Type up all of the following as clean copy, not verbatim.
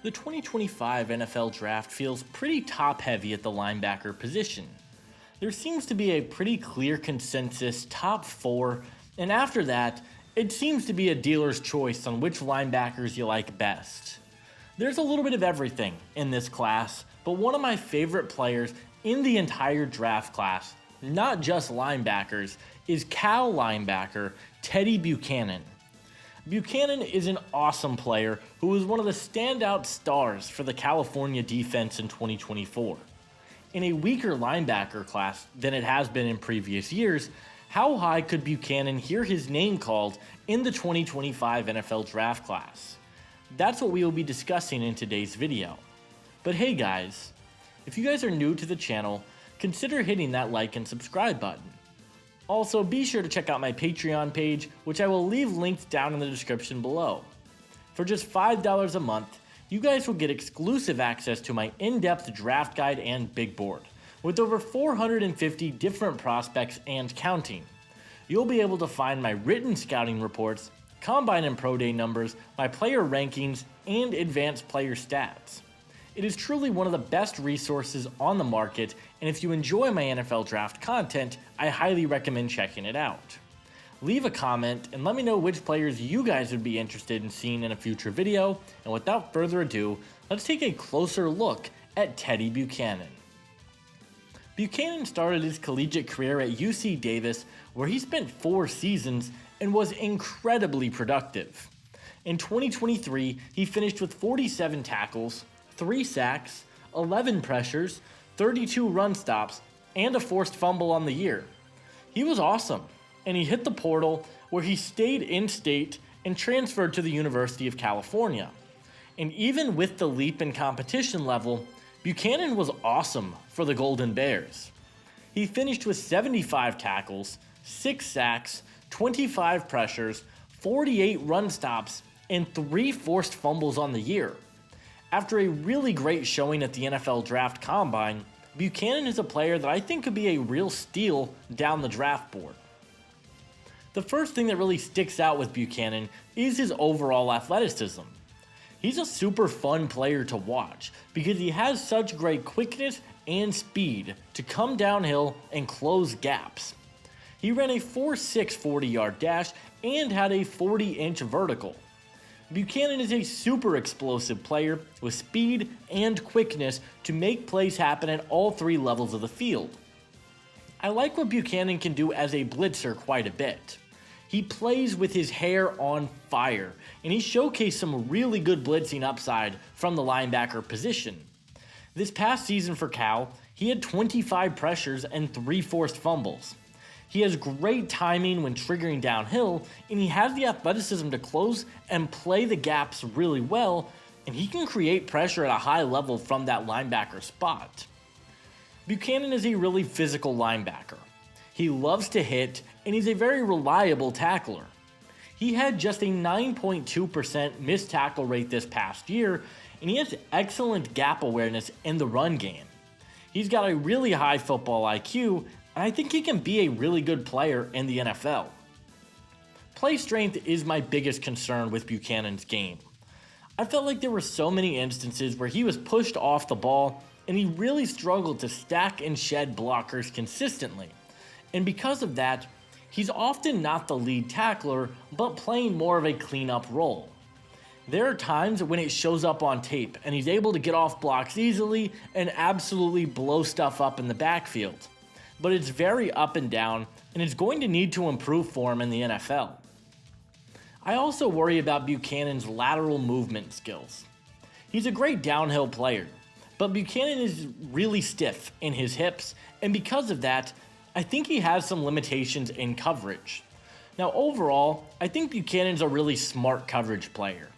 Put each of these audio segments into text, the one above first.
The 2025 NFL Draft feels pretty top-heavy at the linebacker position. There seems to be a pretty clear consensus top 4, and after that, it seems to be a dealer's choice on which linebackers you like best. There's a little bit of everything in this class, but one of my favorite players in the entire draft class, not just linebackers, is Cal linebacker Teddye Buchanan. Buchanan is an awesome player who was one of the standout stars for the California defense in 2024. In a weaker linebacker class than it has been in previous years, how high could Buchanan hear his name called in the 2025 NFL Draft class? That's what we will be discussing in today's video. But hey guys, if you guys are new to the channel, consider hitting that like and subscribe button. Also, be sure to check out my Patreon page, which I will leave linked down in the description below. For just $5 a month, you guys will get exclusive access to my in-depth draft guide and big board, with over 450 different prospects and counting. You'll be able to find my written scouting reports, combine and pro day numbers, my player rankings, and advanced player stats. It is truly one of the best resources on the market, and if you enjoy my NFL Draft content, I highly recommend checking it out. Leave a comment and let me know which players you guys would be interested in seeing in a future video, and without further ado, let's take a closer look at Teddye Buchanan. Buchanan started his collegiate career at UC Davis, where he spent 4 seasons and was incredibly productive. In 2023, he finished with 47 tackles, 3 sacks, 11 pressures, 32 run stops, and a forced fumble on the year. He was awesome, and he hit the portal where he stayed in-state and transferred to the University of California. And even with the leap in competition level, Buchanan was awesome for the Golden Bears. He finished with 75 tackles, 6 sacks, 25 pressures, 48 run stops, and 3 forced fumbles on the year. After a really great showing at the NFL Draft Combine, Buchanan is a player that I think could be a real steal down the draft board. The first thing that really sticks out with Buchanan is his overall athleticism. He's a super fun player to watch because he has such great quickness and speed to come downhill and close gaps. He ran a 4.6 40-yard dash and had a 40-inch vertical. Buchanan is a super explosive player with speed and quickness to make plays happen at all 3 levels of the field. I like what Buchanan can do as a blitzer quite a bit. He plays with his hair on fire, and he showcased some really good blitzing upside from the linebacker position. This past season for Cal, he had 25 pressures and 3 forced fumbles. He has great timing when triggering downhill, and he has the athleticism to close and play the gaps really well, and he can create pressure at a high level from that linebacker spot. Buchanan is a really physical linebacker. He loves to hit, and he's a very reliable tackler. He had just a 9.2% missed tackle rate this past year, and he has excellent gap awareness in the run game. He's got a really high football IQ, and I think he can be a really good player in the NFL. Play strength is my biggest concern with Buchanan's game. I felt like there were so many instances where he was pushed off the ball, and he really struggled to stack and shed blockers consistently. And because of that, he's often not the lead tackler, but playing more of a cleanup role. There are times when it shows up on tape, and he's able to get off blocks easily and absolutely blow stuff up in the backfield. But it's very up and down, and it's going to need to improve for him in the NFL. I also worry about Buchanan's lateral movement skills. He's a great downhill player, but Buchanan is really stiff in his hips, and because of that, I think he has some limitations in coverage. Now overall, I think Buchanan's a really smart coverage player.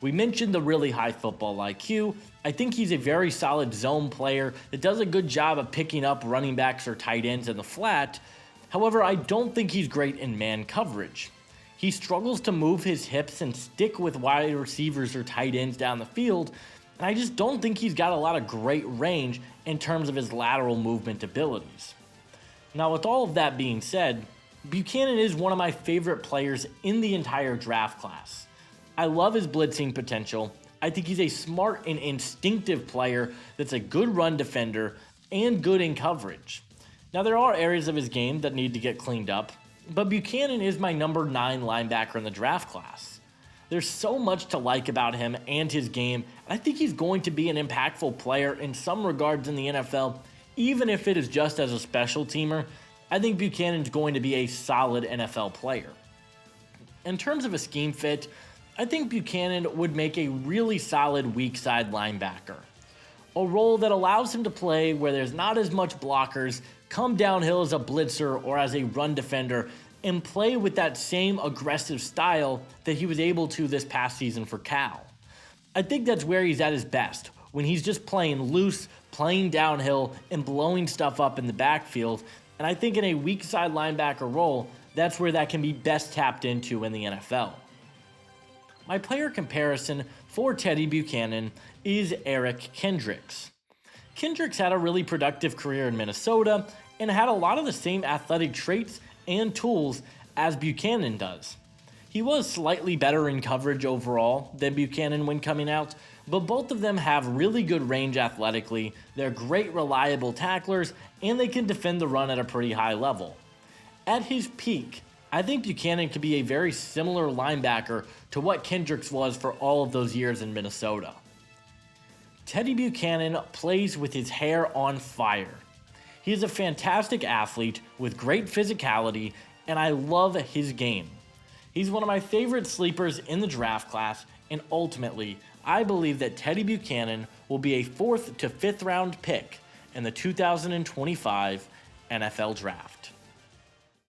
We mentioned the really high football IQ. I think he's a very solid zone player that does a good job of picking up running backs or tight ends in the flat. However, I don't think he's great in man coverage. He struggles to move his hips and stick with wide receivers or tight ends down the field, and I just don't think he's got a lot of great range in terms of his lateral movement abilities. Now, with all of that being said, Buchanan is one of my favorite players in the entire draft class. I love his blitzing potential, I think he's a smart and instinctive player that's a good run defender and good in coverage. Now, there are areas of his game that need to get cleaned up, but Buchanan is my number 9 linebacker in the draft class. There's so much to like about him and his game, and I think he's going to be an impactful player in some regards in the NFL, even if it is just as a special teamer. I think Buchanan's going to be a solid NFL player. In terms of a scheme fit, I think Buchanan would make a really solid weak side linebacker. A role that allows him to play where there's not as much blockers, come downhill as a blitzer or as a run defender, and play with that same aggressive style that he was able to this past season for Cal. I think that's where he's at his best, when he's just playing loose, playing downhill, and blowing stuff up in the backfield. And I think in a weak side linebacker role, that's where that can be best tapped into in the NFL. My player comparison for Teddye Buchanan is Eric Kendricks. Kendricks had a really productive career in Minnesota and had a lot of the same athletic traits and tools as Buchanan does. He was slightly better in coverage overall than Buchanan when coming out, but both of them have really good range athletically, they're great reliable tacklers, and they can defend the run at a pretty high level. At his peak, I think Buchanan could be a very similar linebacker to what Kendricks was for all of those years in Minnesota. Teddye Buchanan plays with his hair on fire. He is a fantastic athlete with great physicality, and I love his game. He's one of my favorite sleepers in the draft class, and ultimately, I believe that Teddye Buchanan will be a 4th to 5th round pick in the 2025 NFL Draft.